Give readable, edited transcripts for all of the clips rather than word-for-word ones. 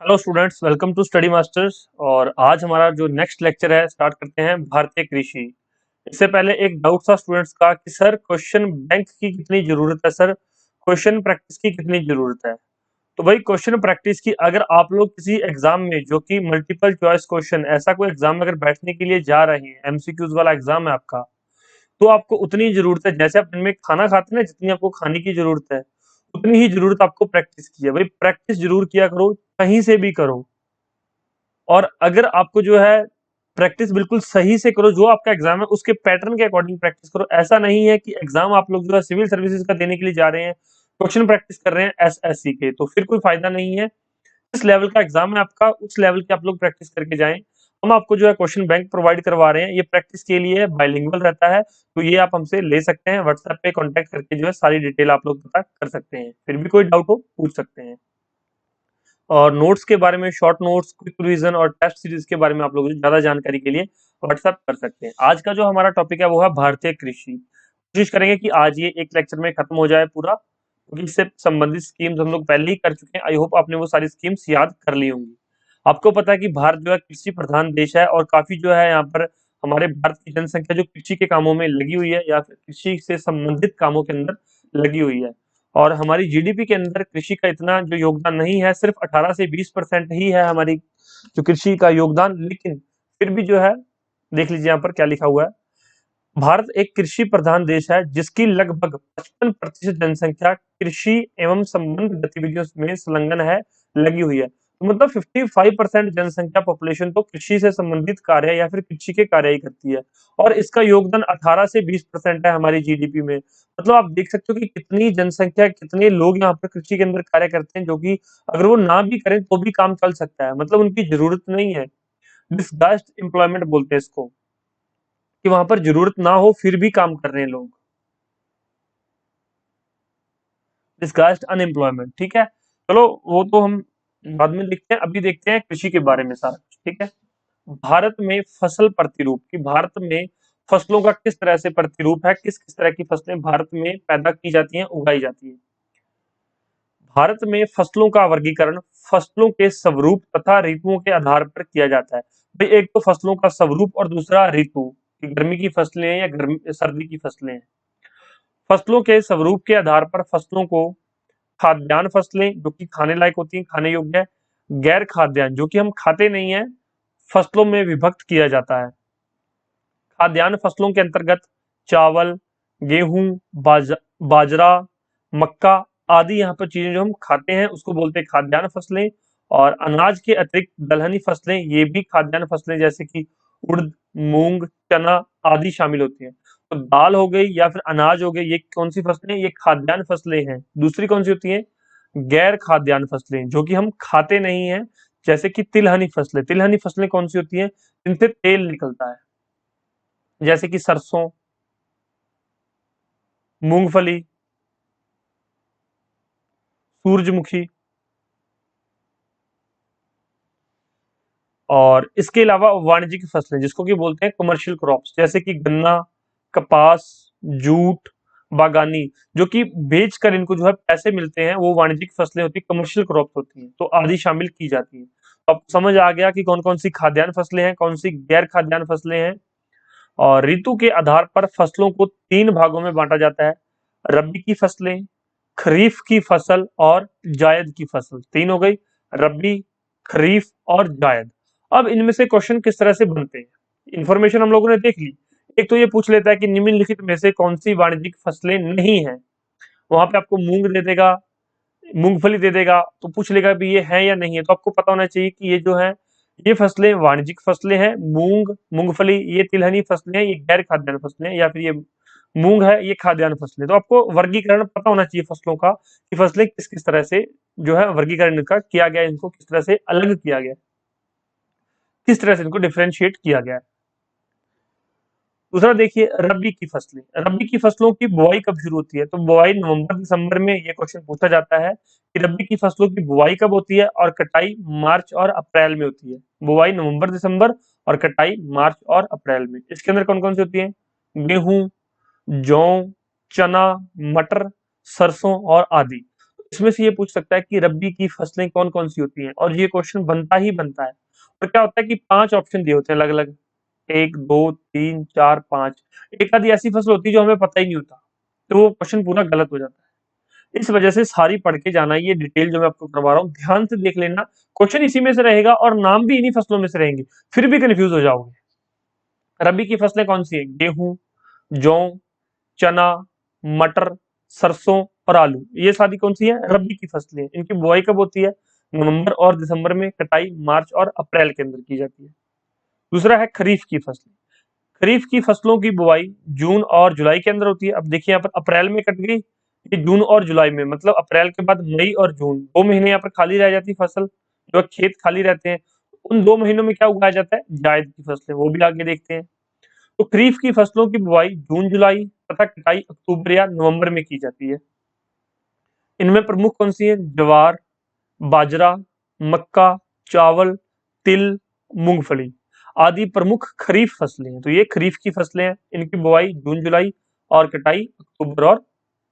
Hello students, welcome to study masters. और आज हमारा जो नेक्स्ट लेक्चर है स्टार्ट करते हैं भारतीय कृषि। इससे पहले एक डाउट था स्टूडेंट्स का कि सर क्वेश्चन बैंक की कितनी जरूरत है, सर क्वेश्चन प्रैक्टिस की कितनी जरूरत है। तो भाई क्वेश्चन प्रैक्टिस की अगर आप लोग किसी एग्जाम में जो कि मल्टीपल चॉइस क्वेश्चन ऐसा कोई एग्जाम में अगर बैठने के लिए जा रहे हैं, एमसीक्यूज वाला एग्जाम है आपका, तो आपको उतनी जरूरत है जैसे आप दिन में खाना खाते हैं ना, जितनी आपको खाने की जरूरत है उतनी ही जरूरत आपको प्रैक्टिस की है। भाई प्रैक्टिस जरूर किया करो, कहीं से भी करो। और अगर आपको जो है प्रैक्टिस बिल्कुल सही से करो, जो आपका एग्जाम है उसके पैटर्न के अकॉर्डिंग प्रैक्टिस करो। ऐसा नहीं है कि एग्जाम आप लोग जो है सिविल सर्विसेज का देने के लिए जा रहे हैं, क्वेश्चन प्रैक्टिस कर रहे हैं एसएससी के, तो फिर कोई फायदा नहीं है। जिस लेवल का एग्जाम है आपका उस लेवल के आप लोग प्रैक्टिस करके जाएं। हम आपको जो है क्वेश्चन बैंक प्रोवाइड करवा रहे हैं, ये प्रैक्टिस के लिए बाइलिंगुअल रहता है, तो ये आप हमसे ले सकते हैं। व्हाट्सएप पे कांटेक्ट करके जो है सारी डिटेल आप लोग पता कर सकते हैं, फिर भी कोई डाउट हो पूछ सकते हैं। और नोट्स के बारे में, शॉर्ट नोट्स, क्विक रिवीजन और टेस्ट सीरीज के बारे में आप लोग ज्यादा जानकारी के लिए व्हाट्सएप कर सकते हैं। आज का जो हमारा टॉपिक है वो है भारतीय कृषि। कोशिश करेंगे कि आज ये एक लेक्चर में खत्म हो जाए पूरा, क्योंकि इससे संबंधित स्कीम्स हम लोग पहले ही कर चुके हैं। आई होप आपने वो सारी स्कीम्स याद कर ली होंगी। आपको पता है कि भारत जो है कृषि प्रधान देश है, और काफी जो है यहाँ पर हमारे भारत की जनसंख्या जो कृषि के कामों में लगी हुई है या फिर कृषि से संबंधित कामों के अंदर लगी हुई है। और हमारी जीडीपी के अंदर कृषि का इतना जो योगदान नहीं है, सिर्फ 18 से 20% ही है हमारी जो कृषि का योगदान। लेकिन फिर भी जो है, देख लीजिए यहाँ पर क्या लिखा हुआ है। भारत एक कृषि प्रधान देश है जिसकी लगभग 55% जनसंख्या कृषि एवं संबंध गतिविधियों में संलग्न है, लगी हुई है। तो मतलब 55% जनसंख्या पॉपुलेशन तो कृषि से संबंधित कार्य या फिर कृषि के कार्य ही करती है। और इसका योगदान 18 से 20% है हमारी जीडीपी में। मतलब आप देख सकते हो कि कितनी जनसंख्या, कितने लोग यहाँ पर कृषि के अंदर कार्य करते हैं, जो कि अगर वो ना भी करें तो भी काम चल सकता है। मतलब उनकी जरूरत नहीं है। डिस्गास्ड एम्प्लॉयमेंट बोलते हैं इसको, कि वहां पर जरूरत ना हो फिर भी काम कर रहे हैं लोग। डिस्गास्ड अनएम्प्लॉयमेंट, ठीक है। चलो वो तो हम बाद में देखते हैं, अभी देखते हैं कृषि के बारे में सारा कुछ, ठीक है। भारत में फसल प्रतिरूप, कि भारत में फसलों का किस तरह से प्रतिरूप है, किस किस तरह की फसलें भारत में पैदा की जाती हैं, उगाई जाती है। भारत में फसलों का वर्गीकरण फसलों के स्वरूप तथा ऋतुओं के आधार पर किया जाता है। भाई एक तो फसलों का स्वरूप और दूसरा ऋतु, कि गर्मी की फसलें हैं या गर्मी सर्दी की फसलें हैं। फसलों के स्वरूप के आधार पर फसलों को खाद्यान्न फसलें जो कि खाने लायक होती हैं, खाने योग्य है, गैर खाद्यान्न जो कि हम खाते नहीं है, फसलों में विभक्त किया जाता है। खाद्यान्न फसलों के अंतर्गत चावल, गेहूं, बाजरा, मक्का आदि यहाँ पर चीजें जो हम खाते हैं उसको बोलते हैं खाद्यान्न फसलें। और अनाज के अतिरिक्त दलहनी फसलें, ये भी खाद्यान्न फसलें जैसे कि उड़द, मूंग, चना आदि शामिल होती हैं। तो दाल हो गई या फिर अनाज हो गई, ये कौन सी फसलें, ये खाद्यान्न फसलें हैं। दूसरी कौन सी होती है, गैर खाद्यान्न फसलें जो कि हम खाते नहीं है, जैसे कि तिलहनी फसलें। तिलहनी फसलें कौन सी होती हैं, जिनसे तेल निकलता है, जैसे कि सरसों, मूंगफली, सूरजमुखी। और इसके अलावा वाणिज्यिक फसलें जिसको कि बोलते हैं कमर्शियल क्रॉप्स, जैसे कि गन्ना, कपास, जूट, बागानी, जो कि बेचकर इनको जो है पैसे मिलते हैं, वो वाणिज्यिक फसलें होती है, कमर्शियल क्रॉप्स होती हैं, तो आदि शामिल की जाती है। तो अब समझ आ गया कि कौन कौन सी खाद्यान्न फसलें हैं, कौन सी गैर खाद्यान्न फसलें हैं। और ऋतु के आधार पर फसलों को तीन भागों में बांटा जाता है। रबी की फसलें, खरीफ की फसल और जायद की फसल। तीन हो गई, रबी, खरीफ और जायद। अब इनमें से क्वेश्चन किस तरह से बनते हैं, इंफॉर्मेशन हम लोगों ने देख ली। एक तो ये पूछ लेता है कि निम्नलिखित में से कौन सी वाणिज्यिक फसलें नहीं है। वहां पे आपको मूंग दे देगा, मूंगफली दे देगा, तो पूछ लेगा भी ये है या नहीं है। तो आपको पता होना चाहिए कि ये जो है, ये फसलें वाणिज्यिक फसलें हैं। मूंग, मूंगफली ये तिलहनी फसलें हैं, ये गैर खाद्यान्न फसलें हैं, या फिर ये मूंग है ये खाद्यान्न फसलें। तो आपको वर्गीकरण पता होना चाहिए फसलों का, कि फसलें किस किस तरह से जो है वर्गीकरण इनका किया गया है, इनको किस तरह से अलग किया गया है, किस तरह से इनको डिफरेंशिएट किया गया है। दूसरा देखिए, रबी की फसलें। रबी की फसलों की बुआई कब शुरू होती है, तो बुआई नवंबर दिसंबर में ये क्वेश्चन पूछा जाता है कि रबी की फसलों की बुआई कब होती है, और कटाई मार्च और अप्रैल में होती है। बुआई नवंबर दिसंबर और कटाई मार्च और अप्रैल में। इसके अंदर कौन कौन सी होती है, गेहूं, जौ, चना, मटर, सरसों और आदि। इसमें से ये पूछ सकता है कि रबी की फसलें कौन कौन सी होती हैं, और ये क्वेश्चन बनता ही बनता है। और क्या होता है कि 5 ऑप्शन दिए होते हैं अलग अलग, 1 2 3 4 5। एक आधी ऐसी फसल होती है जो हमें पता ही नहीं होता, तो वो क्वेश्चन पूरा गलत हो जाता है। इस वजह से सारी पढ़ के जाना, ये डिटेल जो मैं आपको करवा रहा हूँ ध्यान से देख लेना, क्वेश्चन इसी में से रहेगा और नाम भी इन्हीं फसलों में से रहेंगे, फिर भी कंफ्यूज हो जाओगे। रबी की फसलें कौन सी है? गेहूं, जौ, चना, मटर, सरसों और आलू, ये सारी कौन सी है? रबी की फसलें हैं। इनकी बुआई कब होती है? नवंबर और दिसंबर में, कटाई मार्च और अप्रैल के अंदर की जाती है। दूसरा है खरीफ की फसलें। खरीफ की फसलों की बुआई जून और जुलाई के अंदर होती है। अब देखिए यहाँ पर अप्रैल में कट गई, ये जून और जुलाई में, मतलब अप्रैल के बाद मई और जून 2 महीने यहाँ पर खाली रह जाती है फसल, जो खेत खाली रहते हैं। उन 2 महीनों में क्या उगाया जाता है? जायद की फसलें, वो भी आगे देखते हैं। तो खरीफ की फसलों की बुआई जून जुलाई तथा कटाई अक्टूबर या नवंबर में की जाती है। इनमें प्रमुख कौन सी है? ज्वार, बाजरा, मक्का, चावल, तिल, मूंगफली आदि प्रमुख खरीफ फसलें हैं। तो ये खरीफ की फसलें हैं, इनकी बुआई जून जुलाई और कटाई अक्टूबर और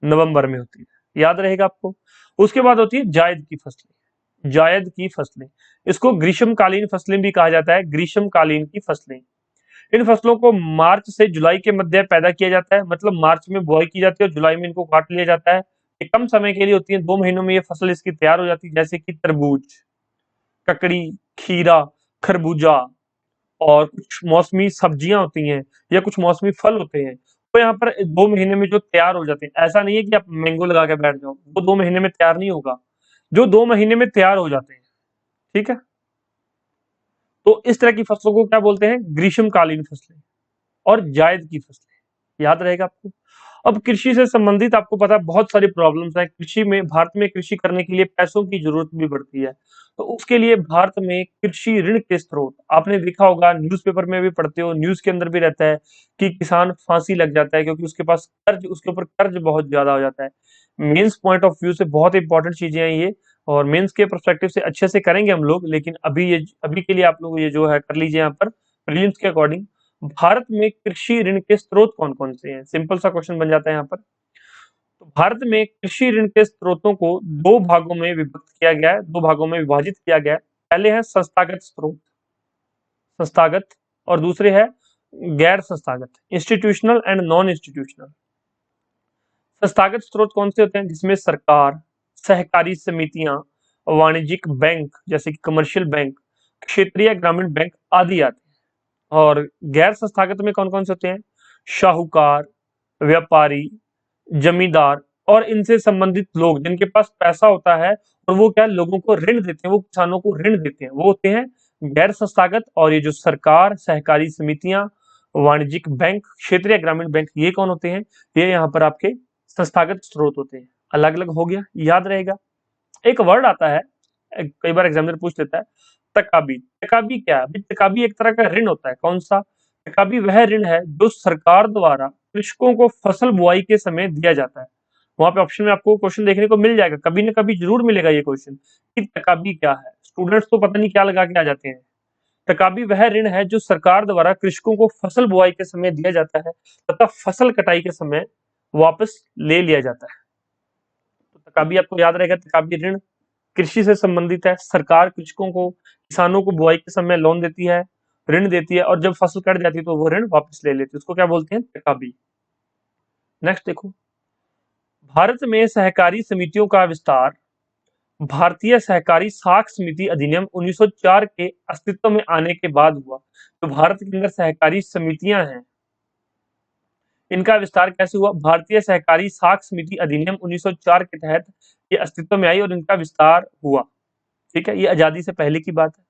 नवंबर में होती है, याद रहेगा आपको। उसके बाद होती है जायद की फसलें। जायद की फसलें, इसको ग्रीष्मकालीन फसलें भी कहा जाता है, ग्रीष्मकालीन की फसलें। इन फसलों को मार्च से जुलाई के मध्य पैदा किया जाता है, मतलब मार्च में बुआई की जाती है और जुलाई में इनको काट लिया जाता है। ये कम समय के लिए होती है, 2 महीनों में ये फसल इसकी तैयार हो जाती है, जैसे कि तरबूज, ककड़ी, खीरा, खरबूजा और कुछ मौसमी सब्जियां होती हैं या कुछ मौसमी फल होते हैं। तो यहाँ पर 2 महीने में जो तैयार हो जाते हैं, ऐसा नहीं है कि आप मैंगो लगा के बैठ जाओ, वो 2 महीने में तैयार नहीं होगा, जो 2 महीने में तैयार हो जाते हैं। ठीक है, तो इस तरह की फसलों को क्या बोलते हैं? ग्रीष्मकालीन फसलें और जायद की फसलें, याद रहेगा आपको। अब कृषि से संबंधित आपको पता है बहुत सारी प्रॉब्लम्स हैं कृषि में। भारत में कृषि करने के लिए पैसों की जरूरत भी पड़ती है, तो उसके लिए भारत में कृषि ऋण के स्रोत, आपने देखा होगा, न्यूज़पेपर में भी पढ़ते हो, न्यूज़ के अंदर भी रहता है कि किसान फांसी लग जाता है क्योंकि उसके पास कर्ज, उसके ऊपर कर्ज बहुत ज्यादा हो जाता है। मेंस पॉइंट ऑफ व्यू से बहुत इंपॉर्टेंट चीजें हैं ये, और मेंस के पर्सपेक्टिव से अच्छे से करेंगे हम लोग, लेकिन अभी के लिए आप लोग ये जो है कर लीजिए यहाँ पर प्रीलिम्स के अकॉर्डिंग। भारत में कृषि ऋण के स्रोत कौन-कौन से हैं? सिंपल सा क्वेश्चन बन जाता है यहाँ पर। तो भारत में कृषि ऋण के स्रोतों को 2 भागों में विभक्त किया गया है, 2 भागों में विभाजित किया गया है। पहले है संस्थागत स्रोत, संस्थागत, और दूसरे है गैर संस्थागत, इंस्टीट्यूशनल एंड नॉन इंस्टीट्यूशनल। संस्थागत स्रोत कौन से होते हैं? जिसमें सरकार, सहकारी समितियां, वाणिज्यिक बैंक जैसे कि कमर्शियल बैंक, क्षेत्रीय ग्रामीण बैंक आदि आते हैं। और गैर संस्थागत में कौन कौन से होते हैं? शाहूकार, व्यापारी, जमींदार और इनसे संबंधित लोग जिनके पास पैसा होता है, और वो क्या लोगों को ऋण देते हैं, वो किसानों को ऋण देते हैं, वो होते हैं गैर संस्थागत। और ये जो सरकार, सहकारी समितियां, वाणिज्यिक बैंक, क्षेत्रीय ग्रामीण बैंक, ये कौन होते हैं? ये यहाँ पर आपके संस्थागत स्रोत होते हैं। अलग अलग हो गया, याद रहेगा। एक वर्ड आता है, कई बार एग्जामिनर पूछ लेता है, तकाबी। तकाबी क्या है? अभी तकाबी एक तरह का ऋण होता है। कौन सा? तकाबी वह ऋण है जो सरकार द्वारा कृषकों को फसल बुआई के समय दिया जाता है। वहां पे ऑप्शन में आपको क्वेश्चन देखने को मिल जाएगा, कभी ना कभी जरूर मिलेगा ये क्वेश्चन कि तकाबी क्या है। स्टूडेंट्स तो पता नहीं क्या लगा के आ जाते हैं। तकाबी वह ऋण है जो सरकार द्वारा कृषकों को फसल बुआई के समय दिया जाता है तथा फसल कटाई के समय वापस ले लिया जाता है। तो तकाबी आपको याद रहेगा, तकाबी ऋण कृषि से संबंधित है। सरकार कृषकों को, किसानों को बुआई के समय लोन देती है, ऋण देती है, और जब फसल कट जाती है तो वो ऋण वापस ले लेती है। उसको क्या बोलते हैं? तकाबी। नेक्स्ट देखो, भारत में सहकारी समितियों का विस्तार भारतीय सहकारी साख समिति अधिनियम 1904 के अस्तित्व में आने के बाद हुआ। तो भारत के अंदर सहकारी समितियां हैं, इनका विस्तार कैसे हुआ? भारतीय सहकारी साख समिति अधिनियम 1904 के तहत ये अस्तित्व में आई और इनका विस्तार हुआ। ठीक है, ये आजादी से पहले की बात है।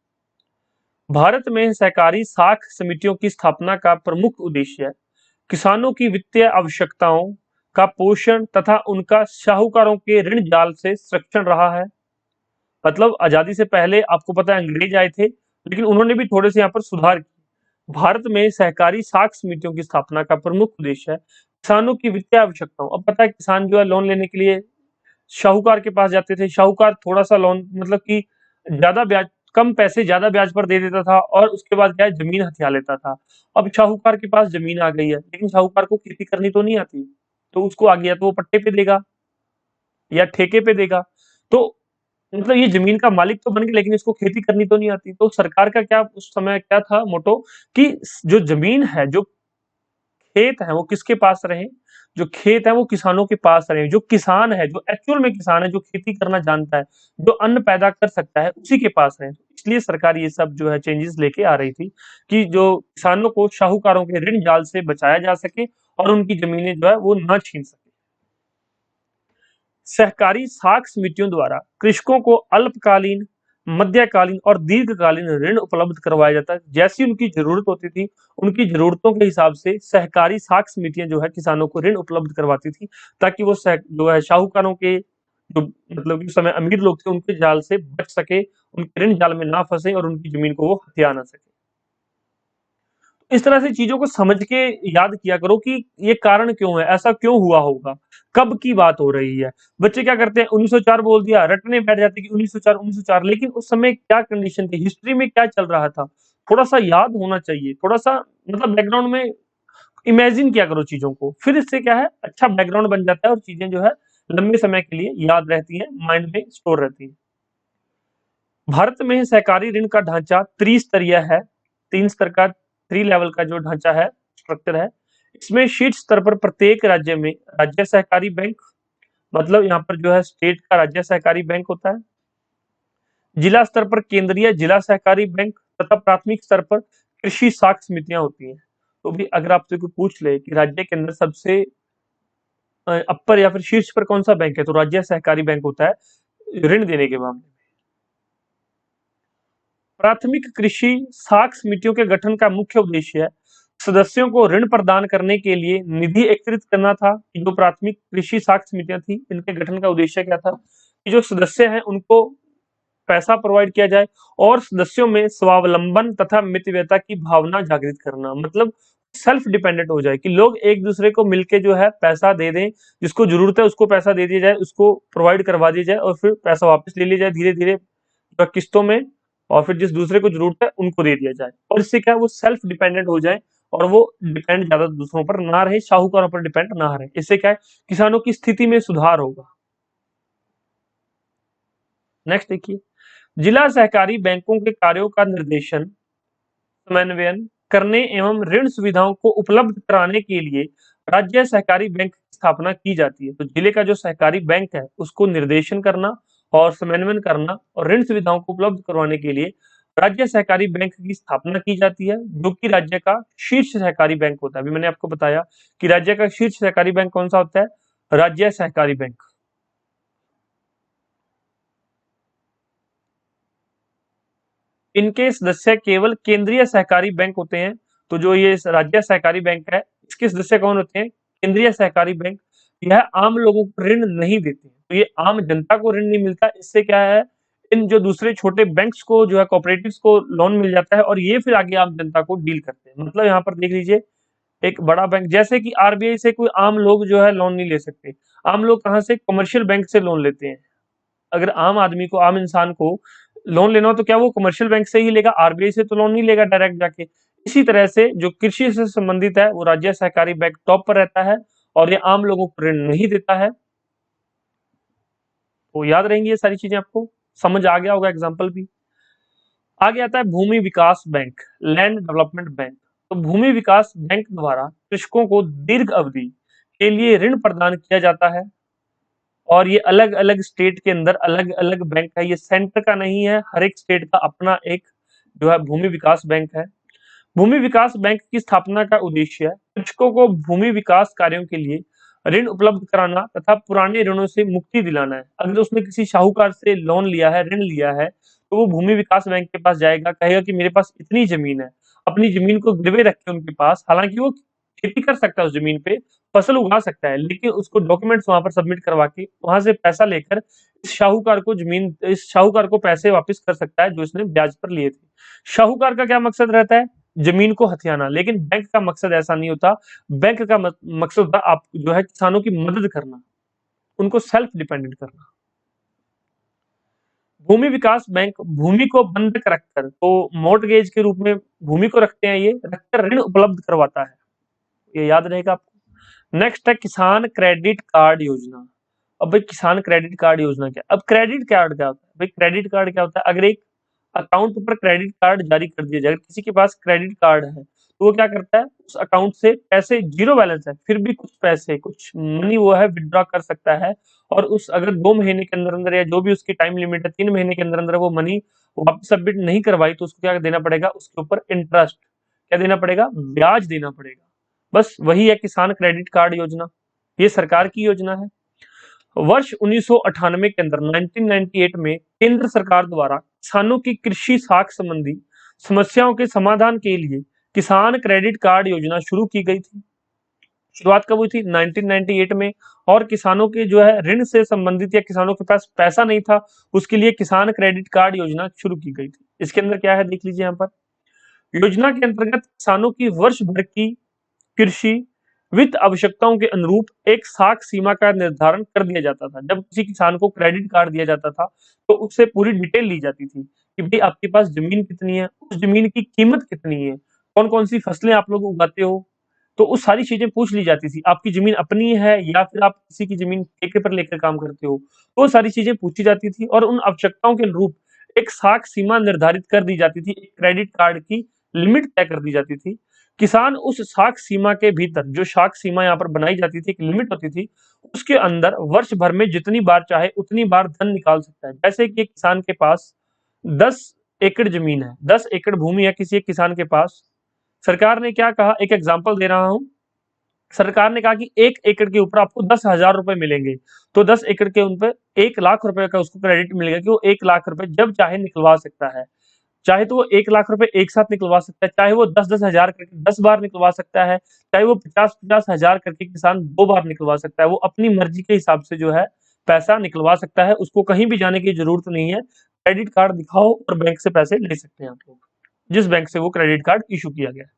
भारत में सहकारी साख समितियों की स्थापना का प्रमुख उद्देश्य किसानों की वित्तीय आवश्यकताओं का पोषण तथा उनका साहूकारों के ऋण जाल से संरक्षण रहा है। मतलब आजादी से पहले आपको पता है अंग्रेज आए थे, लेकिन उन्होंने भी थोड़े से यहाँ पर सुधार किए। भारत में सहकारी साख समितियों की स्थापना का प्रमुख उद्देश्य है किसानों की वित्तीय आवश्यकताओं। अब पता है किसान जो है लोन लेने के लिए शाहूकार के पास जाते थे, शाहूकार थोड़ा सा लोन, मतलब कि ज्यादा ब्याज, कम पैसे ज्यादा ब्याज पर दे देता था, और उसके बाद क्या है, जमीन हथिया लेता था। अब शाहूकार के पास जमीन आ गई है, लेकिन शाहूकार को खेती करनी तो नहीं आती, तो उसको आ गया तो वो पट्टे पे देगा या ठेके पे देगा। तो मतलब ये जमीन का मालिक तो बन गया, लेकिन इसको खेती करनी तो नहीं आती। तो सरकार का क्या उस समय क्या था मोटो कि जो जमीन है, जो खेत है, वो किसके पास रहे? जो खेत है वो किसानों के पास रहे। जो किसान है, जो एक्चुअल में किसान है, जो खेती करना जानता है, जो अन्न पैदा कर सकता है, उसी के पास रहे। इसलिए सरकार ये सब जो है चेंजेस लेके आ रही थी कि जो किसानों को शाहूकारों के ऋण जाल से बचाया जा सके और उनकी जमीनें जो है वो ना छीन सके। सहकारी साख समितियों द्वारा कृषकों को अल्पकालीन, मध्यकालीन और दीर्घकालीन ऋण उपलब्ध करवाया जाता है। जैसी उनकी जरूरत होती थी, उनकी जरूरतों के हिसाब से सहकारी साख समितियां जो है किसानों को ऋण उपलब्ध करवाती थी, ताकि वो जो है शाहूकारों के जो मतलब कि उस समय अमीर लोग थे उनके जाल से बच सके, उनके ऋण जाल में ना फंसे और उनकी जमीन को वो हथिया ना सके। इस तरह से चीजों को समझ के याद किया करो कि ये कारण क्यों है, ऐसा क्यों हुआ होगा, कब की बात हो रही है। बच्चे क्या करते हैं, 1904 बोल दिया, रटने बैठ जाते कि 1904 1904, लेकिन उस समय क्या कंडीशन थी, हिस्ट्री में क्या चल रहा था, थोड़ा सा याद होना चाहिए। थोड़ा सा मतलब बैकग्राउंड में इमेजिन किया करो चीजों को, फिर इससे क्या है अच्छा बैकग्राउंड बन जाता है और चीजें जो है लंबे समय के लिए याद रहती है, माइंड में स्टोर रहती है। भारत में सहकारी ऋण का ढांचा त्रिस्तरीय है। 3 स्तर का, 3 लेवल का जो ढांचा है, स्ट्रक्चर है। इसमें शीर्ष स्तर पर प्रत्येक राज्य में राज्य सहकारी बैंक, मतलब यहाँ पर जो है स्टेट का राज्य सहकारी बैंक होता है। जिला स्तर पर केंद्रीय जिला सहकारी बैंक तथा प्राथमिक स्तर पर कृषि साख समितियां होती हैं। तो भी अगर आपसे कोई पूछ ले कि राज्य के अंदर सबसे अपर या फिर शीर्ष पर कौन सा बैंक है, तो राज्य सहकारी बैंक होता है ऋण देने के मामले में। प्राथमिक कृषि साख समितियों के गठन का मुख्य उद्देश्य है सदस्यों को ऋण प्रदान करने के लिए निधि एकत्रित करना था। जो प्राथमिक कृषि साख समितियां थी, इनके गठन का उद्देश्य क्या था कि जो सदस्य हैं उनको पैसा प्रोवाइड किया जाए और सदस्यों में स्वावलंबन तथा मितव्ययता की भावना जागृत करना, मतलब सेल्फ डिपेंडेंट हो जाए कि लोग एक दूसरे को मिलके जो है पैसा दे दें, जिसको जरूरत है उसको पैसा दे दिया जाए, उसको प्रोवाइड करवा दिया जाए और फिर पैसा वापस ले लिया जाए धीरे धीरे किस्तों में, और फिर जिस दूसरे को जरूरत है उनको दे दिया जाए। और इससे क्या है वो सेल्फ डिपेंडेंट हो जाए और वो डिपेंड ज्यादा दूसरों पर ना रहे, शाहूकारों पर डिपेंड ना रहे। इससे क्या है किसानों की स्थिति में सुधार होगा। नेक्स्ट देखिए, जिला सहकारी बैंकों के कार्यों का निर्देशन, समन्वयन करने एवं ऋण सुविधाओं को उपलब्ध कराने के लिए राज्य सहकारी बैंक की स्थापना की जाती है। तो जिले का जो सहकारी बैंक है उसको निर्देशन करना और समन्वयन करना और ऋण सुविधाओं को उपलब्ध करवाने के लिए राज्य सहकारी बैंक की स्थापना की जाती है, जो कि राज्य का शीर्ष सहकारी बैंक होता है। अभी मैंने आपको बताया कि राज्य का शीर्ष सहकारी बैंक कौन सा होता है, राज्य सहकारी बैंक। इनके सदस्य केवल केंद्रीय सहकारी बैंक होते हैं। तो जो ये राज्य सहकारी बैंक है, इसके सदस्य कौन होते हैं, केंद्रीय सहकारी बैंक। यह आम लोगों को ऋण नहीं देते, तो ये आम जनता को ऋण नहीं मिलता। इससे क्या है इन जो दूसरे छोटे बैंक्स को जो है कोऑपरेटिव्स को लोन मिल जाता है और ये फिर आगे आम जनता को डील करते हैं। मतलब यहाँ पर देख लीजिए एक बड़ा बैंक जैसे कि आरबीआई से कोई आम लोग जो है लोन नहीं ले सकते। आम लोग कहाँ से, कमर्शियल बैंक से लोन लेते हैं। अगर आम आदमी को, आम इंसान को लोन लेना हो तो क्या वो कमर्शियल बैंक से ही लेगा, आरबीआई से तो लोन नहीं लेगा डायरेक्ट जाके। इसी तरह से जो कृषि से संबंधित है वो राज्य सहकारी बैंक टॉप पर रहता है और ये आम लोगों को ऋण नहीं देता है। तो याद रहेंगी ये सारी चीजें, आपको समझ आ गया होगा एग्जाम्पल भी। आगे आता है भूमि विकास बैंक, लैंड डेवलपमेंट बैंक। तो भूमि विकास बैंक द्वारा कृषकों को दीर्घ अवधि के लिए ऋण प्रदान किया जाता है और ये अलग अलग स्टेट के अंदर अलग अलग बैंक है, ये सेंटर का नहीं है, हर एक स्टेट का अपना एक जो है भूमि विकास बैंक है। भूमि विकास बैंक की स्थापना का उद्देश्य है कृषकों को भूमि विकास कार्यों के लिए ऋण उपलब्ध कराना तथा पुराने ऋणों से मुक्ति दिलाना है। अगर उसने किसी शाहूकार से लोन लिया है, ऋण लिया है, तो वो भूमि विकास बैंक के पास जाएगा, कहेगा कि मेरे पास इतनी जमीन है, अपनी जमीन को गिरवे रख के उनके पास, हालांकि वो खेती कर सकता है उस जमीन पे, फसल उगा सकता है, लेकिन उसको डॉक्यूमेंट्स वहां पर सबमिट करवा के वहां से पैसा लेकर इस शाहूकार को पैसे वापस कर सकता है जो इसने ब्याज पर लिए थे। शाहूकार का क्या मकसद रहता है, जमीन को हथियाना, लेकिन बैंक का मकसद ऐसा नहीं होता। बैंक का मकसद होता है आप जो है किसानों की मदद करना, उनको सेल्फ डिपेंडेंट करना। भूमि विकास बैंक भूमि को बंधक रखकर, तो मोर्टगेज के रूप में भूमि को रखते हैं, ये रखकर ऋण उपलब्ध करवाता है, ये याद रहेगा आपको। नेक्स्ट है किसान क्रेडिट कार्ड योजना। अब भाई किसान क्रेडिट कार्ड योजना क्या? अब क्रेडिट कार्ड क्या होता है? भाई क्रेडिट कार्ड क्या होता है? अगर एक अकाउंट पर क्रेडिट कार्ड जारी कर दिया जाए, अगर किसी के पास क्रेडिट कार्ड है, तो वो क्या करता है, उस अकाउंट से पैसे जीरो बैलेंस है, फिर भी कुछ पैसे, कुछ मनी वो है विथड्रॉ कर सकता है और उस अगर 2 महीने के अंदर-अंदर या जो भी उसकी टाइम लिमिट है 3 महीने के अंदर-अंदर वो मनी वापस सबमिट नहीं करवाई तो उसको क्या देना पड़ेगा? उसके ऊपर इंटरेस्ट क्या देना पड़ेगा? ब्याज देना पड़ेगा। बस वही है किसान क्रेडिट कार्ड योजना। ये सरकार की योजना है। वर्ष 1998 के अंदर 1998 में केंद्र सरकार द्वारा किसानों की कृषि साख संबंधी समस्याओं के समाधान के लिए किसान क्रेडिट कार्ड योजना शुरू की गई थी। शुरुआत कब हुई थी? 1998 में। और किसानों के जो है ऋण से संबंधित या किसानों के पास पैसा नहीं था, उसके लिए किसान क्रेडिट कार्ड योजना शुरू की गई थी। इसके अंदर क्या है देख लीजिए यहाँ पर। योजना के अंतर्गत किसानों की वर्ष भर की कृषि वित्त आवश्यकताओं के अनुरूप एक साख सीमा का निर्धारण कर दिया जाता था। जब किसी किसान को क्रेडिट कार्ड दिया जाता था तो उससे पूरी डिटेल ली जाती थी कि भाई आपके पास जमीन कितनी है, उस जमीन की कीमत कितनी है, कौन कौन सी फसलें आप लोग उगाते हो, तो उस सारी चीजें पूछ ली जाती थी। आपकी जमीन अपनी है या फिर आप किसी की जमीन ठेके पर लेकर काम करते हो, तो वो सारी चीजें पूछी जाती थी और उन आवश्यकताओं के अनुरूप एक साख सीमा निर्धारित कर दी जाती थी, एक क्रेडिट कार्ड की लिमिट तय कर दी जाती थी। किसान उस साख सीमा के भीतर, जो साख सीमा यहाँ पर बनाई जाती थी, एक लिमिट होती थी, उसके अंदर वर्ष भर में जितनी बार चाहे उतनी बार धन निकाल सकता है। जैसे कि एक किसान के पास 10 एकड़ जमीन है, 10 एकड़ भूमि है किसी एक किसान के पास। सरकार ने क्या कहा, एक एग्जांपल दे रहा हूं। सरकार ने कहा कि 1 एकड़ के ऊपर आपको 10,000 रुपए मिलेंगे, तो 10 एकड़ के उन पे 1 लाख रुपए का उसको क्रेडिट मिलेगा कि वो 1 लाख रुपए जब चाहे निकलवा सकता है। चाहे तो वो 1 लाख रुपए एक साथ निकलवा सकता है, चाहे वो 10-10 हजार करके 10 बार निकलवा सकता है, चाहे वो 50-50 हजार करके किसान 2 बार निकलवा सकता है। वो अपनी मर्जी के हिसाब से जो है पैसा निकलवा सकता है, उसको कहीं भी जाने की जरूरत नहीं है। क्रेडिट कार्ड दिखाओ और बैंक से पैसे ले सकते हैं आप लोग, जिस बैंक से वो क्रेडिट कार्ड इशू किया गया है।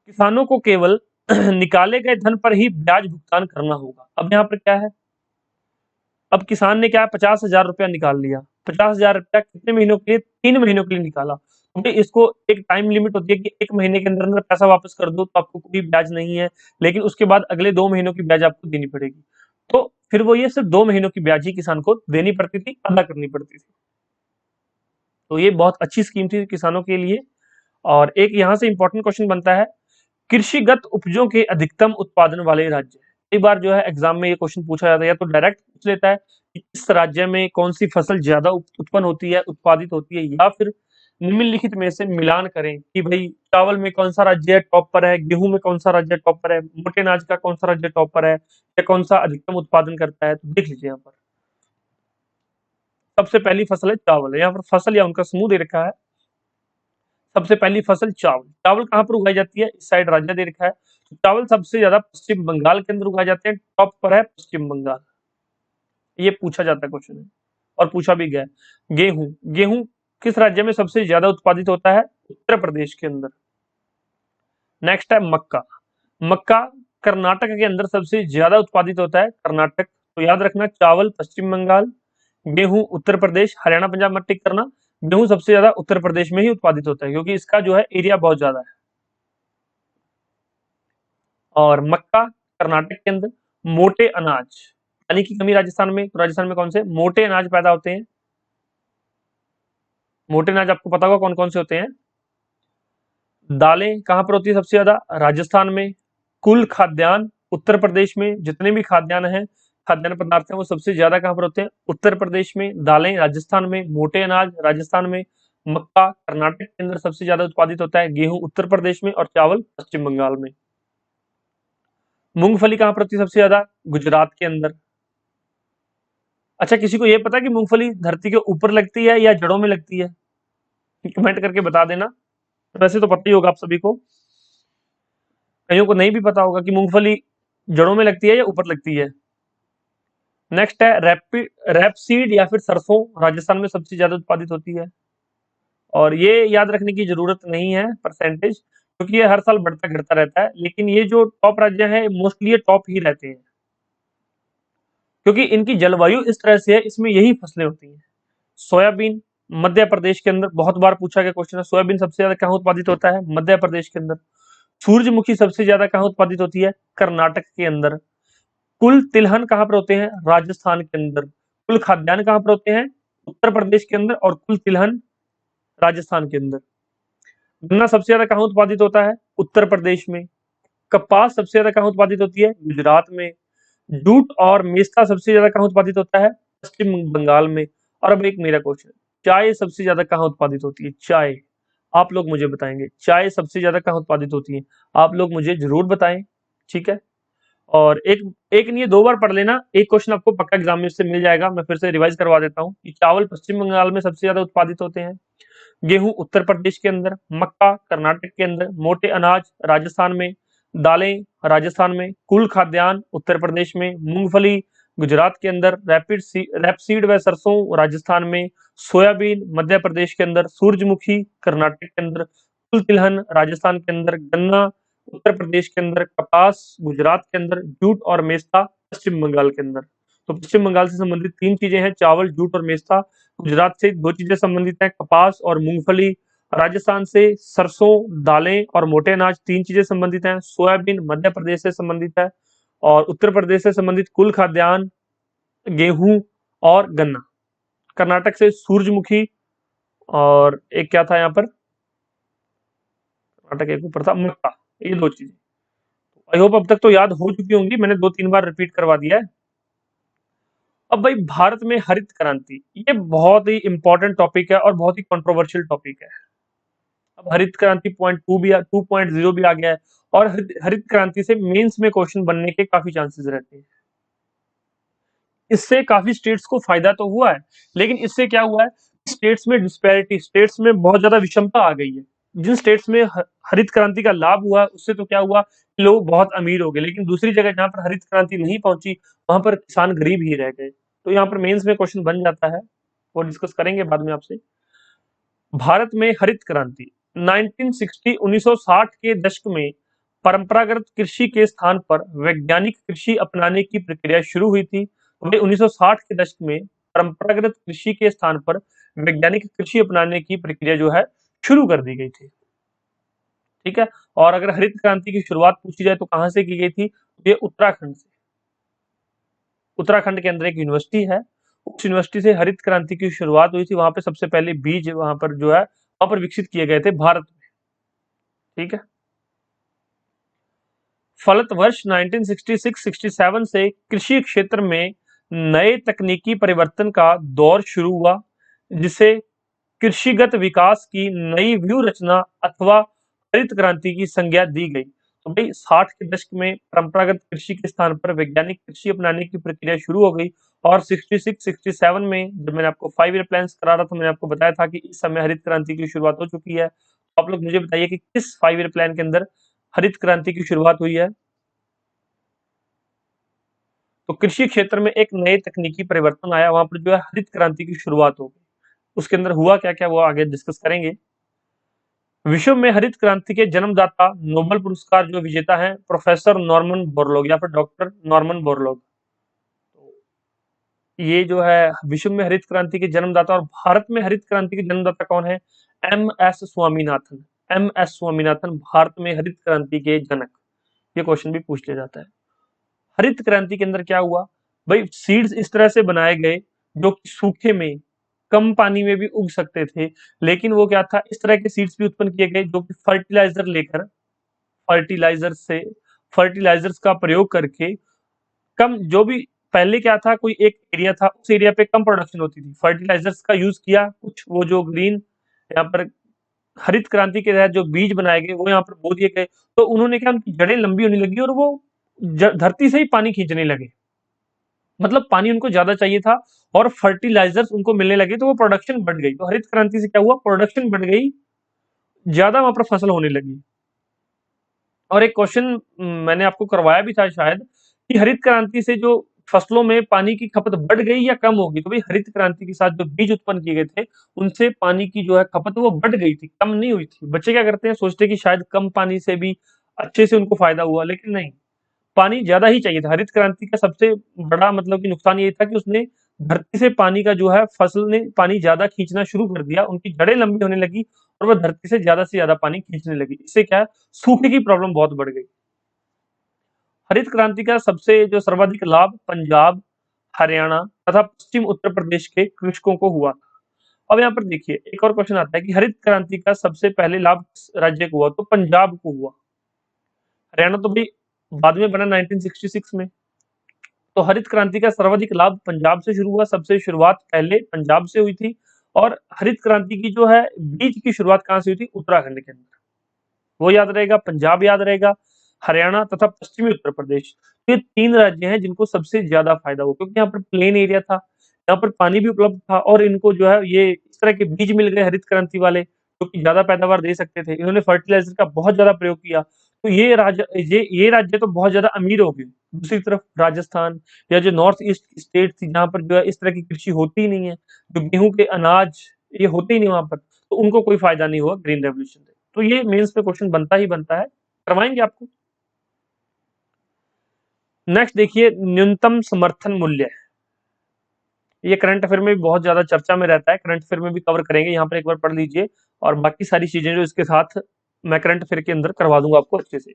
किसानों को केवल निकाले गए धन पर ही ब्याज भुगतान करना होगा। अब यहाँ पर क्या है, अब किसान ने क्या 50,000 रुपया निकाल लिया, 50,000 रुपया कितने महीनों के लिए? 3 महीनों के लिए निकाला। क्योंकि इसको एक टाइम लिमिट होती है कि 1 महीने के अंदर अंदर पैसा वापस कर दो तो आपको कोई ब्याज नहीं है, लेकिन उसके बाद अगले 2 महीनों की ब्याज आपको देनी पड़ेगी। तो फिर वो ये सिर्फ 2 महीनों की ब्याज ही किसान को देनी पड़ती थी, अदा करनी पड़ती थी। तो ये बहुत अच्छी स्कीम थी किसानों के लिए। और एक यहाँ से इंपॉर्टेंट क्वेश्चन बनता है, कृषिगत उपजों के अधिकतम उत्पादन वाले राज्य। कई बार जो है एग्जाम में ये क्वेश्चन पूछा जाता है, या तो डायरेक्ट पूछ लेता है कि इस राज्य में कौन सी फसल ज्यादा उत्पन्न होती है, उत्पादित होती है, या फिर निम्नलिखित में से मिलान करें कि भाई चावल में कौन सा राज्य टॉप पर है, गेहूं में कौन सा राज्य टॉप पर है, मोटे अनाज का कौन सा राज्य टॉप पर है, या कौन सा अधिकतम उत्पादन करता है। तो देख लीजिए यहाँ पर सबसे पहली फसल है चावल। यहाँ पर फसल या उनका समूह दे रखा है। सबसे पहली फसल चावल। चावल कहाँ पर उगाई जाती है? इस साइड राज्य दे रखा है। तो चावल सबसे ज्यादा पश्चिम बंगाल के अंदर उगाए जाते हैं, टॉप पर है पश्चिम बंगाल। ये पूछा जाता है क्वेश्चन में और पूछा भी गया है। गेहूं, गेहूं किस राज्य में सबसे ज्यादा उत्पादित होता है? उत्तर प्रदेश के अंदर। नेक्स्ट है मक्का। मक्का कर्नाटक के अंदर सबसे ज्यादा उत्पादित होता है, कर्नाटक। तो याद रखना, चावल पश्चिम बंगाल, गेहूं उत्तर प्रदेश, हरियाणा पंजाब मत टिक करना। गेहूं सबसे ज्यादा उत्तर प्रदेश में ही उत्पादित होता है क्योंकि इसका जो है एरिया बहुत ज्यादा है। और मक्का कर्नाटक के अंदर। मोटे अनाज, पानी की कमी राजस्थान में, तो राजस्थान में कौन से मोटे अनाज पैदा होते हैं? मोटे अनाज आपको पता होगा कौन कौन से होते हैं। दालें कहां पर होती है सबसे ज्यादा? राजस्थान में। कुल खाद्यान्न उत्तर प्रदेश में, जितने भी खाद्यान्न हैं, खाद्यान्न पदार्थ हैं, वो सबसे ज्यादा कहां पर होते हैं? उत्तर प्रदेश में। दालें राजस्थान में, मोटे अनाज राजस्थान में, मक्का कर्नाटक के अंदर सबसे ज्यादा उत्पादित होता है, गेहूं उत्तर प्रदेश में और चावल पश्चिम बंगाल में। मूंगफली कहां पर होती है सबसे ज्यादा? गुजरात के अंदर। अच्छा, किसी को यह पता है कि मूंगफली धरती के ऊपर लगती है या जड़ों में लगती है? कमेंट करके बता देना। वैसे तो पता ही होगा आप सभी को, कईयों को नहीं भी पता होगा कि मूंगफली जड़ों में लगती है या ऊपर लगती है। नेक्स्ट है रैपसीड या फिर सरसों, राजस्थान में सबसे ज्यादा उत्पादित होती है। और ये याद रखने की जरूरत नहीं है परसेंटेज, क्योंकि ये हर साल बढ़ता घटता रहता है, लेकिन ये जो टॉप राज्य है मोस्टली ये टॉप ही रहते हैं क्योंकि इनकी जलवायु इस तरह से है, इसमें यही फसलें होती हैं। सोयाबीन मध्य प्रदेश के अंदर, बहुत बार पूछा गया क्वेश्चन है, सोयाबीन सबसे ज्यादा कहाँ उत्पादित होता है? मध्य प्रदेश के अंदर। सूरजमुखी सबसे ज्यादा कहाँ उत्पादित होती है? कर्नाटक के अंदर। कुल तिलहन कहाँ पर होते हैं? राजस्थान के अंदर। कुल खाद्यान्न कहाँ पर होते हैं? उत्तर प्रदेश के अंदर। और कुल तिलहन राजस्थान के अंदर। गन्ना सबसे ज्यादा कहाँ उत्पादित होता है? उत्तर प्रदेश में। कपास सबसे ज्यादा कहाँ उत्पादित होती है? गुजरात में। जूट और मेस्ता सबसे ज्यादा कहाँ उत्पादित होता है? पश्चिम बंगाल में। और अब एक मेरा क्वेश्चन, चाय सबसे ज्यादा कहाँ उत्पादित होती है? चाय, आप लोग मुझे बताएंगे चाय सबसे ज्यादा कहाँ उत्पादित होती है? आप लोग मुझे जरूर बताएं। ठीक है। और एक एक नहीं, दो बार पढ़ लेना, एक क्वेश्चन आपको पक्का एग्जाम में से मिल जाएगा। मैं फिर से रिवाइज करवा देता हूँ कि चावल पश्चिम बंगाल में सबसे ज्यादा उत्पादित होते हैं, गेहूं उत्तर प्रदेश के अंदर, मक्का कर्नाटक के अंदर, मोटे अनाज राजस्थान में, दालें राजस्थान में, कुल खाद्यान्न उत्तर प्रदेश में, मूंगफली गुजरात के अंदर, रैपसीड व सरसों राजस्थान में, सोयाबीन मध्य प्रदेश के अंदर, सूरजमुखी कर्नाटक के अंदर, कुल तिलहन राजस्थान के अंदर, गन्ना उत्तर प्रदेश के अंदर, कपास गुजरात के अंदर, जूट और मेस्ता पश्चिम बंगाल के अंदर। तो पश्चिम बंगाल से संबंधित तीन चीजें हैं, चावल, जूट और मेस्ता। गुजरात से दो चीजें संबंधित हैं, कपास और मूंगफली। राजस्थान से सरसों, दालें और मोटे अनाज तीन चीजें संबंधित हैं। सोयाबीन मध्य प्रदेश से संबंधित है। और उत्तर प्रदेश से संबंधित कुल खाद्यान्न, गेहूं और गन्ना। कर्नाटक से सूरजमुखी, और एक क्या था यहाँ पर, कर्नाटक एक ऊपर था, मक्का। ये दो चीजें आई होप अब तक तो याद हो चुकी होंगी, मैंने दो तीन बार रिपीट करवा दिया है। अब भाई भारत में हरित क्रांति, ये बहुत ही इंपॉर्टेंट टॉपिक है और बहुत ही कंट्रोवर्शियल टॉपिक है। अब हरित क्रांति पॉइंट टू भी 2.0 भी आ गया है। और हरित क्रांति से मेंस में क्वेश्चन बनने के काफी चांसेस रहते हैं। इससे काफी स्टेट्स को फायदा तो हुआ है, लेकिन इससे क्या हुआ है, स्टेट्स में डिस्पैरिटी, स्टेट्स में बहुत ज्यादा विषमता आ गई है। जिन स्टेट्स में हरित क्रांति का लाभ हुआ, उससे तो क्या हुआ, लोग बहुत अमीर हो गए, लेकिन दूसरी जगह जहां पर हरित क्रांति नहीं पहुंची, वहां पर किसान गरीब ही रह गए। तो यहाँ पर मेंस में क्वेश्चन बन जाता है, वो डिस्कस करेंगे बाद में आपसे। भारत में हरित क्रांति 1960 के दशक में परंपरागत कृषि के स्थान पर वैज्ञानिक कृषि अपनाने की प्रक्रिया शुरू हुई थी। वही 1960 के दशक में परंपरागत कृषि के स्थान पर वैज्ञानिक कृषि अपनाने की प्रक्रिया जो है शुरू कर दी गई थी। ठीक है। और अगर हरित क्रांति की शुरुआत पूछी जाए तो कहां से की गई थी? ये उत्तराखंड से। उत्तराखंड के अंदर एक यूनिवर्सिटी है, उस यूनिवर्सिटी से हरित क्रांति की शुरुआत हुई थी। वहां पे सबसे पहले बीज वहां पर जो है वहां पर विकसित किए गए थे भारत में। ठीक है। फलत वर्ष 1966-67 से कृषि क्षेत्र में नए तकनीकी परिवर्तन का दौर शुरू हुआ, जिसे कृषिगत विकास की नई व्यू रचना अथवा हरित क्रांति की संज्ञा दी गई। तो भाई 60 के दशक में परंपरागत कृषि के स्थान पर वैज्ञानिक कृषि अपनाने की प्रक्रिया शुरू हो गई। और 66-67 में जब मैंने आपको 5 ईयर प्लान करा रहा था, मैंने आपको बताया था कि इस समय हरित क्रांति की शुरुआत हो चुकी है। तो आप लोग मुझे बताइए कि किस 5 ईयर प्लान के अंदर हरित क्रांति की शुरुआत हुई है? तो कृषि क्षेत्र में एक नए तकनीकी परिवर्तन आया, वहां पर जो है हरित क्रांति की शुरुआत हो गई। उसके अंदर हुआ क्या क्या, वो आगे डिस्कस करेंगे। विश्व में हरित क्रांति के जन्मदाता, नोबेल पुरस्कार जो विजेता हैं, प्रोफेसर नॉर्मन बोरलॉग या फिर डॉक्टर नॉर्मन बोरलॉग। ये जो है विश्व में हरित क्रांति के जन्मदाता। और भारत में हरित क्रांति के जन्मदाता कौन है? M S Swaminathan. M S Swaminathan Bharat में हरित क्रांति के जनक। ये क्वेश्चन भी पूछ लिया जाता है। हरित क्रांति के अंदर क्या हुआ भाई, सीड्स इस तरह से बनाए गए जो कि सूखे में, कम पानी में भी उग सकते थे। लेकिन वो क्या था, इस तरह के सीड्स भी उत्पन्न किए गए जो कि फर्टिलाइजर लेकर, फर्टिलाइजर से फर्टिलाइजर्स का प्रयोग करके कम, जो भी पहले क्या था, कोई एक एरिया था, उस एरिया पे कम प्रोडक्शन होती थी, फर्टिलाइजर्स का यूज किया कुछ, वो जो ग्रीन यहाँ पर हरित क्रांति के तहत जो बीज बनाए गए वो यहाँ पर बो दिए गए। तो उन्होंने क्या, उनकी जड़ें लंबी होने लगी और वो धरती से ही पानी खींचने लगे। मतलब पानी उनको ज्यादा चाहिए था और फर्टिलाइजर्स उनको मिलने लगे, तो वो प्रोडक्शन बढ़ गई। तो हरित क्रांति से क्या हुआ, प्रोडक्शन बढ़ गई, ज्यादा वहां पर फसल होने लगी। और एक क्वेश्चन मैंने आपको करवाया भी था शायद, कि हरित क्रांति से जो फसलों में पानी की खपत बढ़ गई या कम होगी? तो भाई हरित क्रांति के साथ जो बीज उत्पन्न किए गए थे, उनसे पानी की जो है खपत वो बढ़ गई थी, कम नहीं हुई थी। बच्चे क्या करते हैं, सोचते कि शायद कम पानी से भी अच्छे से उनको फायदा हुआ, लेकिन नहीं, पानी ज्यादा ही चाहिए था। हरित क्रांति का सबसे बड़ा मतलब कि नुकसान ये था कि उसने धरती से पानी का जो है, फसल ने पानी ज्यादा खींचना शुरू कर दिया, उनकी जड़ें लंबी होने लगी और वह धरती से ज्यादा पानी खींचने लगी। इससे क्या है, सूखे की प्रॉब्लम बहुत बढ़ गई। हरित क्रांति का सबसे जो सर्वाधिक लाभ पंजाब, हरियाणा तथा पश्चिम उत्तर प्रदेश के कृषकों को हुआ। अब यहाँ पर देखिए एक और क्वेश्चन आता है कि हरित क्रांति का सबसे पहले लाभ किस राज्य को हुआ, तो पंजाब को हुआ। हरियाणा तो भी बाद में बना 1966 में। तो हरित क्रांति का सर्वाधिक लाभ पंजाब से शुरू हुआ, सबसे शुरुआत पहले पंजाब से हुई थी। और हरित क्रांति की जो है बीज की शुरुआत कहाँ से हुई थी, उत्तराखंड के अंदर। वो याद रहेगा, पंजाब याद रहेगा, हरियाणा तथा पश्चिमी उत्तर प्रदेश। तो ये 3 राज्य हैं जिनको सबसे ज्यादा फायदा हुआ, क्योंकि यहाँ पर प्लेन एरिया था, यहाँ पर पानी भी उपलब्ध था और इनको जो है ये इस तरह के बीज मिल गए हरित क्रांति वाले, जो कि ज्यादा पैदावार दे सकते थे। इन्होंने फर्टिलाइजर का बहुत ज्यादा प्रयोग किया, तो ये राज्य तो बहुत ज्यादा अमीर हो गए। दूसरी तरफ राजस्थान या जो नॉर्थ ईस्ट स्टेट थी, जहाँ पर जो है इस तरह की कृषि होती ही नहीं है, जो गेहूं के अनाज ये होते ही नहीं वहां पर, तो उनको कोई फायदा नहीं हुआ ग्रीन रेवोल्यूशन से। तो ये मेंस में क्वेश्चन बनता ही बनता है, करवाएंगे आपको। नेक्स्ट देखिए, न्यूनतम समर्थन मूल्य। ये करंट अफेयर में भी बहुत ज्यादा चर्चा में रहता है, करंट अफेयर में भी कवर करेंगे, यहाँ पर एक बार पढ़ लीजिए। और बाकी सारी चीजें जो इसके साथ मैं करंट अफेयर के अंदर करवा दूंगा आपको अच्छे से।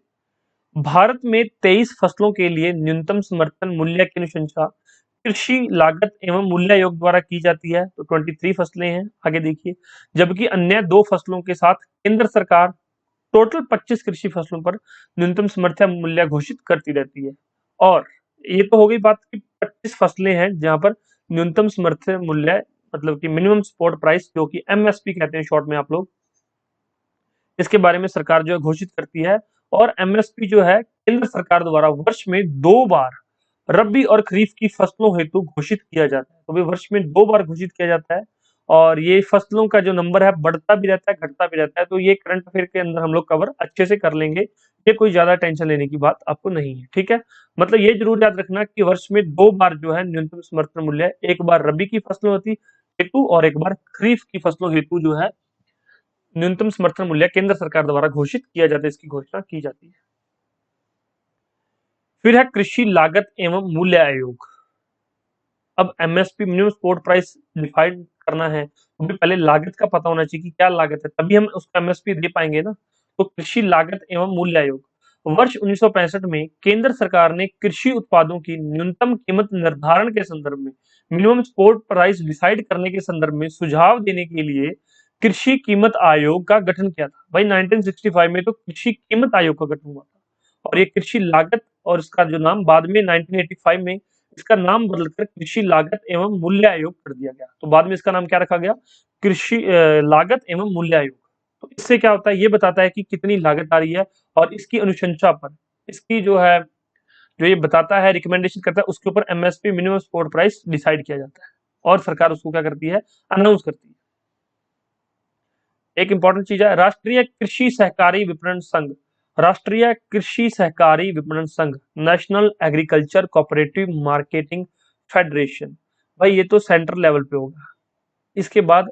भारत में 23 फसलों के लिए न्यूनतम समर्थन मूल्य की अनुशंसा कृषि लागत एवं मूल्य आयोग द्वारा की जाती है। तो 23 फसलें हैं, आगे देखिए। जबकि अन्य 2 फसलों के साथ केंद्र सरकार टोटल 25 कृषि फसलों पर न्यूनतम समर्थन मूल्य घोषित करती रहती है। और ये तो हो गई बात कि 25 फसलें हैं जहां पर न्यूनतम समर्थन मूल्य, मतलब कि मिनिमम सपोर्ट प्राइस, जो कि एमएसपी कहते हैं शॉर्ट में आप लोग, इसके बारे में सरकार जो है घोषित करती है। और एमएसपी जो है केंद्र सरकार द्वारा वर्ष में 2 बार रबी और खरीफ की फसलों हेतु घोषित किया जाता है। तो भी वर्ष में 2 बार घोषित किया जाता है, और ये फसलों का जो नंबर है बढ़ता भी रहता है, घटता भी रहता है। तो ये करंट अफेयर के अंदर हम लोग कवर अच्छे से कर लेंगे, ये कोई ज्यादा टेंशन लेने की बात आपको नहीं है, ठीक है। मतलब ये जरूर याद रखना कि वर्ष में 2 बार जो है न्यूनतम समर्थन मूल्य, एक बार रबी की फसलों हेतु और एक बार खरीफ की फसलों हेतु जो है न्यूनतम समर्थन मूल्य केंद्र सरकार द्वारा घोषित किया जाता है, इसकी घोषणा की जाती है। फिर है कृषि लागत एवं मूल्य आयोग। अब MSP minimum support price define करना है, तो भी पहले लागत का पता होना चाहिए कि क्या लागत है, तभी हम उसका एमएसपी दे पाएंगे ना। तो कृषि लागत एवं मूल्य आयोग वर्ष 1965 में केंद्र सरकार ने कृषि उत्पादों की न्यूनतम कीमत निर्धारण के संदर्भ में, मिनिमम सपोर्ट प्राइस डिसाइड करने के संदर्भ में सुझाव देने के लिए कृषि कीमत आयोग का गठन किया था। भाई 1965 में तो कृषि कीमत आयोग का गठन हुआ था, और ये कृषि लागत, और इसका जो नाम बाद में 1985 में इसका नाम बदलकर कृषि लागत एवं मूल्य आयोग कर दिया गया। तो बाद में इसका नाम क्या रखा गया, कृषि लागत एवं मूल्य आयोग। तो इससे क्या होता है, ये बताता है कि कितनी लागत आ रही है, और इसकी अनुशंसा पर, इसकी जो है, जो ये बताता है, रिकमेंडेशन करता है, उसके ऊपर MSP minimum support price decide किया जाता है, और सरकार उसको क्या करती है, अनाउंस करती है। एक इंपॉर्टेंट चीज है, राष्ट्रीय कृषि सहकारी विपणन संघ। राष्ट्रीय कृषि सहकारी विपणन संघ, national agriculture cooperative marketing federation. भाई ये तो सेंट्रल लेवल पे होगा। इसके बाद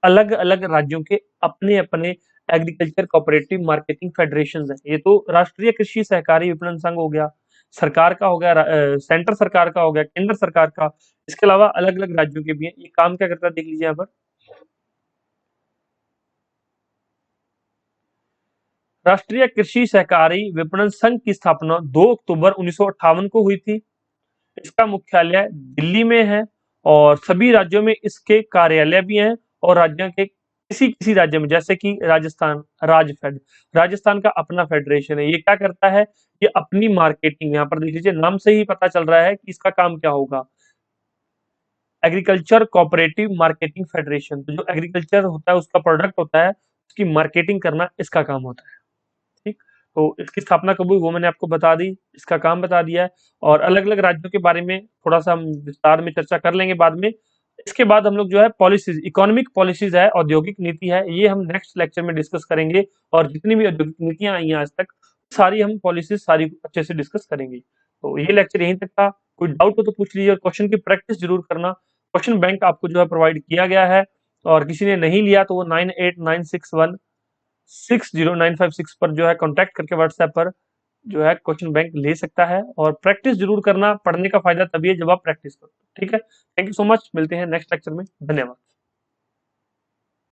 अलग अलग राज्यों के अपने अपने एग्रीकल्चर कोऑपरेटिव मार्केटिंग फेडरेशन है। ये तो राष्ट्रीय कृषि सहकारी विपणन संघ हो गया, सरकार का हो गया, सेंटर सरकार का हो गया, केंद्र सरकार का। इसके अलावा अलग अलग राज्यों के भी हैं। ये काम क्या करता है देख लीजिए यहाँ पर। राष्ट्रीय कृषि सहकारी विपणन संघ की स्थापना 2 अक्टूबर 1958 को हुई थी। इसका मुख्यालय दिल्ली में है, और सभी राज्यों में इसके कार्यालय भी हैं। और राज्यों के किसी किसी राज्य में, जैसे कि राजस्थान, राजफेड, राजस्थान का अपना फेडरेशन है। ये क्या करता है, ये अपनी मार्केटिंग, यहाँ पर देख लीजिए नाम से ही पता चल रहा है कि इसका काम क्या होगा, एग्रीकल्चर कोऑपरेटिव मार्केटिंग फेडरेशन। तो जो एग्रीकल्चर होता है, उसका प्रोडक्ट होता है, उसकी मार्केटिंग करना इसका काम होता है, ठीक। तो इसकी स्थापना कब हुई वो मैंने आपको बता दी, इसका काम बता दिया है। और अलग अलग राज्यों के बारे में थोड़ा सा हम विस्तार में चर्चा कर लेंगे बाद में। इसके बाद हम लोग जो है पॉलिसीज, इकोनॉमिक पॉलिसीज है, औद्योगिक नीति है, ये हम नेक्स्ट लेक्चर में डिस्कस करेंगे। और जितनी भी औद्योगिक नीतियां आई हैं आज तक, सारी हम पॉलिसीज सारी अच्छे से डिस्कस करेंगे। तो ये लेक्चर यहीं तक था। कोई डाउट हो तो पूछ लीजिए, और क्वेश्चन की प्रैक्टिस जरूर करना। क्वेश्चन बैंक आपको जो है प्रोवाइड किया गया है, और किसी ने नहीं लिया तो वो 9896160956 पर जो है कांटेक्ट करके व्हाट्सएप पर जो है क्वेश्चन बैंक ले सकता है। और प्रैक्टिस जरूर करना, पढ़ने का फायदा तभी है जब आप प्रैक्टिस करो, ठीक है। थैंक यू सो मच, मिलते हैं नेक्स्ट लेक्चर में, धन्यवाद।